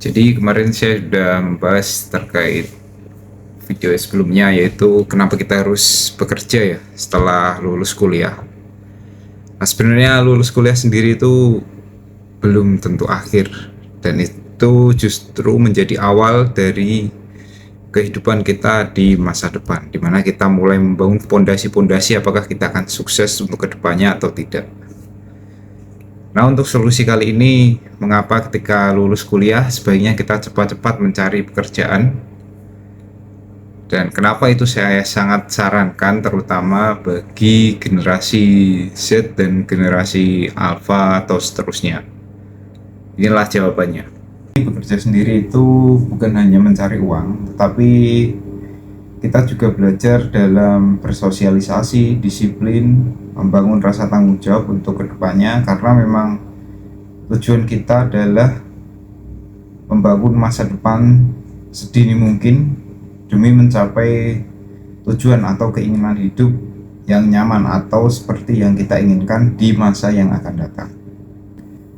Jadi kemarin saya sudah membahas terkait video sebelumnya, yaitu kenapa kita harus bekerja ya setelah lulus kuliah. Nah, sebenarnya lulus kuliah sendiri itu belum tentu akhir, dan itu justru menjadi awal dari kehidupan kita di masa depan, dimana kita mulai membangun pondasi-pondasi apakah kita akan sukses untuk kedepannya atau tidak. Nah, untuk solusi kali ini, mengapa ketika lulus kuliah sebaiknya kita cepat-cepat mencari pekerjaan, dan kenapa itu saya sangat sarankan terutama bagi generasi Z dan generasi Alpha atau seterusnya. Inilah jawabannya. Bekerja sendiri itu bukan hanya mencari uang, tetapi kita juga belajar dalam bersosialisasi, disiplin, membangun rasa tanggung jawab untuk kedepannya, karena memang tujuan kita adalah membangun masa depan sedini mungkin demi mencapai tujuan atau keinginan hidup yang nyaman atau seperti yang kita inginkan di masa yang akan datang.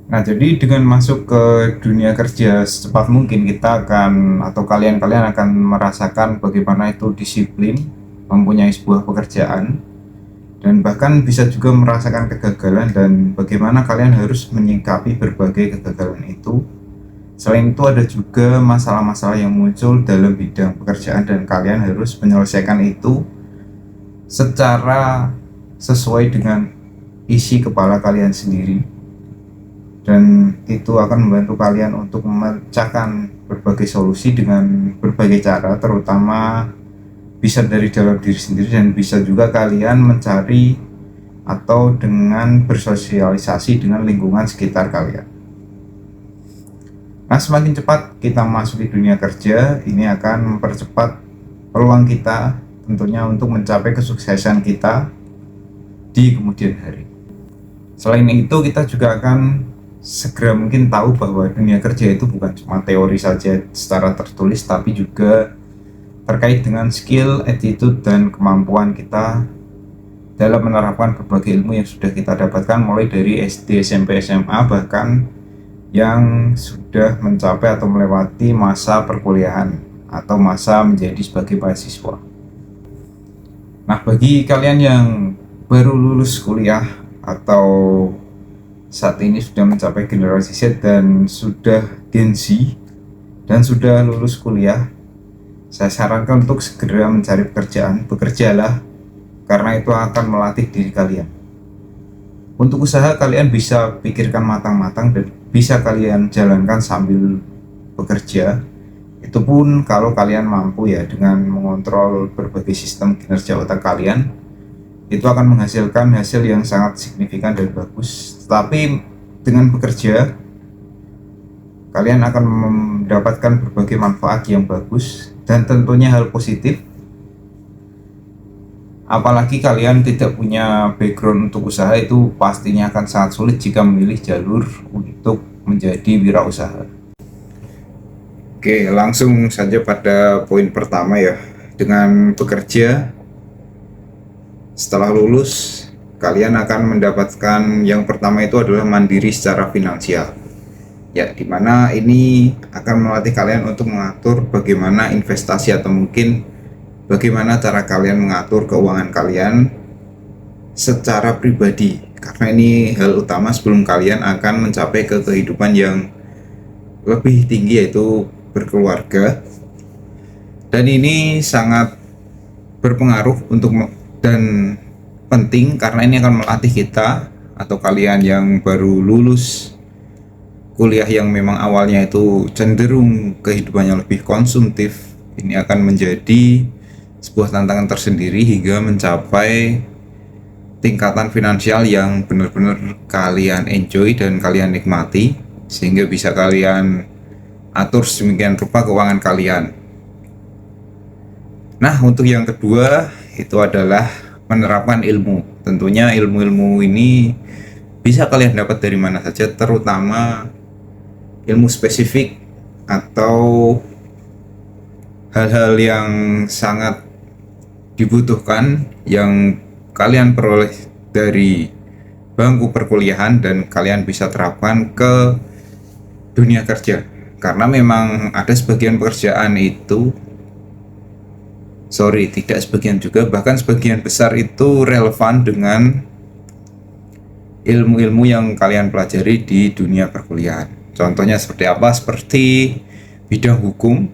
Nah, jadi dengan masuk ke dunia kerja secepat mungkin kita akan, atau kalian akan merasakan bagaimana itu disiplin, mempunyai sebuah pekerjaan, dan bahkan bisa juga merasakan kegagalan dan bagaimana kalian harus menyikapi berbagai kegagalan itu. Selain itu ada juga masalah-masalah yang muncul dalam bidang pekerjaan dan kalian harus menyelesaikan itu secara sesuai dengan isi kepala kalian sendiri. Dan itu akan membantu kalian untuk memecahkan berbagai solusi dengan berbagai cara, terutama bisa dari dalam diri sendiri dan bisa juga kalian mencari atau dengan bersosialisasi dengan lingkungan sekitar kalian. Nah, semakin cepat kita masuk di dunia kerja, ini akan mempercepat peluang kita tentunya untuk mencapai kesuksesan kita di kemudian hari. Selain itu, kita juga akan segera mungkin tahu bahwa dunia kerja itu bukan cuma teori saja secara tertulis, tapi juga terkait dengan skill, attitude, dan kemampuan kita dalam menerapkan berbagai ilmu yang sudah kita dapatkan mulai dari SD, SMP, SMA, bahkan yang sudah mencapai atau melewati masa perkuliahan atau masa menjadi sebagai mahasiswa. Nah, bagi kalian yang baru lulus kuliah atau saat ini sudah mencapai generasi Z dan sudah Gen Z dan sudah lulus kuliah, saya sarankan untuk segera mencari pekerjaan. Bekerjalah, karena itu akan melatih diri kalian. Untuk usaha, kalian bisa pikirkan matang-matang dan bisa kalian jalankan sambil bekerja. Itu pun kalau kalian mampu ya, dengan mengontrol berbagai sistem kinerja otak kalian, itu akan menghasilkan hasil yang sangat signifikan dan bagus. Tetapi dengan bekerja, kalian akan mendapatkan berbagai manfaat yang bagus dan tentunya hal positif. Apalagi kalian tidak punya background untuk usaha, itu pastinya akan sangat sulit jika memilih jalur untuk menjadi wirausaha. Oke, langsung saja pada poin pertama ya. Dengan bekerja, setelah lulus, kalian akan mendapatkan yang pertama itu adalah mandiri secara finansial. Ya, dimana ini akan melatih kalian untuk mengatur bagaimana investasi atau mungkin bagaimana cara kalian mengatur keuangan kalian secara pribadi. Karena ini hal utama sebelum kalian akan mencapai ke kehidupan yang lebih tinggi, yaitu berkeluarga. Dan ini sangat berpengaruh untuk dan penting karena ini akan melatih kita atau kalian yang baru lulus kuliah yang memang awalnya itu cenderung kehidupannya lebih konsumtif. Ini akan menjadi sebuah tantangan tersendiri hingga mencapai tingkatan finansial yang benar-benar kalian enjoy dan kalian nikmati, sehingga bisa kalian atur sedemikian rupa keuangan kalian. Nah, untuk yang kedua itu adalah menerapkan ilmu. Tentunya ilmu-ilmu ini bisa kalian dapat dari mana saja, terutama ilmu spesifik atau hal-hal yang sangat dibutuhkan yang kalian peroleh dari bangku perkuliahan dan kalian bisa terapkan ke dunia kerja. karena memang ada sebagian pekerjaan itu, tidak sebagian juga, bahkan sebagian besar itu relevan dengan ilmu-ilmu yang kalian pelajari di dunia perkuliahan. Contohnya seperti apa? Seperti bidang hukum,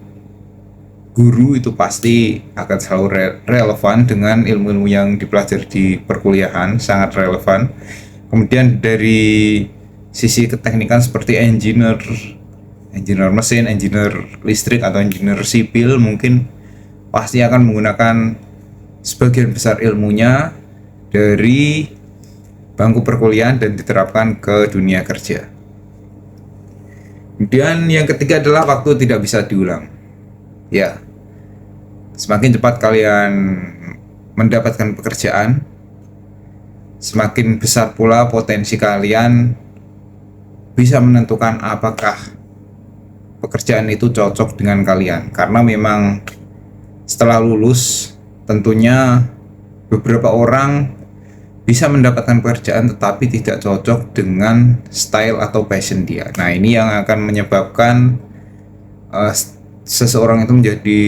guru itu pasti akan selalu relevan dengan ilmu-ilmu yang dipelajari di perkuliahan, sangat relevan. Kemudian dari sisi keteknikan seperti engineer mesin, engineer listrik, atau engineer sipil, mungkin pasti akan menggunakan sebagian besar ilmunya dari bangku perkuliahan dan diterapkan ke dunia kerja. Kemudian yang ketiga adalah waktu tidak bisa diulang. Ya, semakin cepat kalian mendapatkan pekerjaan, semakin besar pula potensi kalian bisa menentukan apakah pekerjaan itu cocok dengan kalian. Karena memang setelah lulus, tentunya beberapa orang bisa mendapatkan pekerjaan tetapi tidak cocok dengan style atau passion dia. Nah, ini yang akan menyebabkan seseorang itu menjadi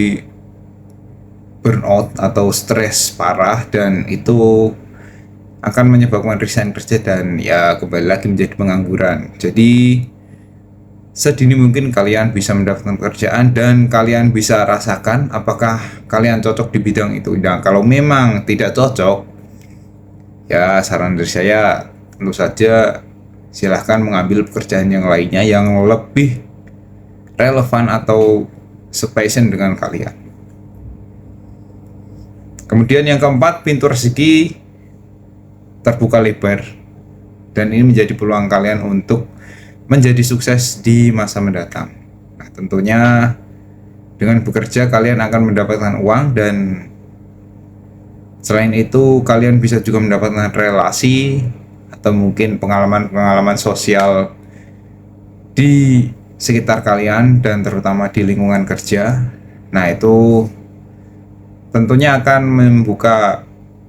burnout atau stres parah, dan itu akan menyebabkan resign kerja dan ya kembali lagi menjadi pengangguran. Jadi sedini mungkin kalian bisa mendapatkan pekerjaan dan kalian bisa rasakan apakah kalian cocok di bidang itu. Nah, kalau memang tidak cocok, ya saran dari saya tentu saja silahkan mengambil pekerjaan yang lainnya yang lebih relevan atau sepassion dengan kalian. Kemudian yang keempat, pintu rezeki terbuka lebar, dan ini menjadi peluang kalian untuk menjadi sukses di masa mendatang. Nah, tentunya dengan bekerja kalian akan mendapatkan uang, dan selain itu kalian bisa juga mendapatkan relasi atau mungkin pengalaman-pengalaman sosial di sekitar kalian dan terutama di lingkungan kerja. Nah, itu tentunya akan membuka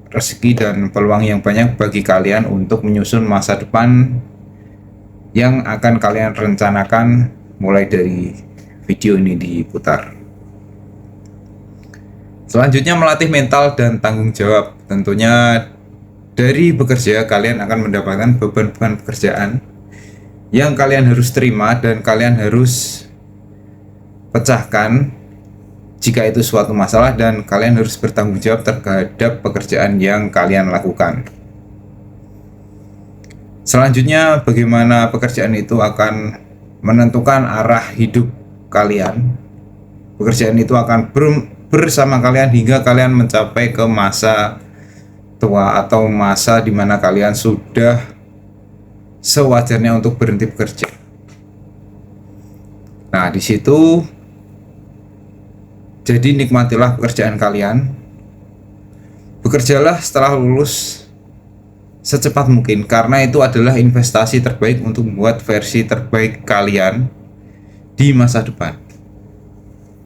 rezeki dan peluang yang banyak bagi kalian untuk menyusun masa depan yang akan kalian rencanakan mulai dari video ini diputar. Selanjutnya, melatih mental dan tanggung jawab. Tentunya dari bekerja kalian akan mendapatkan beban-beban pekerjaan yang kalian harus terima dan kalian harus pecahkan jika itu suatu masalah, dan kalian harus bertanggung jawab terhadap pekerjaan yang kalian lakukan. Selanjutnya, bagaimana pekerjaan itu akan menentukan arah hidup kalian. Pekerjaan itu akan bersama kalian hingga kalian mencapai ke masa tua atau masa di mana kalian sudah sewajarnya untuk berhenti bekerja. Nah, di situ jadi nikmatilah pekerjaan kalian. Bekerjalah setelah lulus secepat mungkin, karena itu adalah investasi terbaik untuk membuat versi terbaik kalian di masa depan.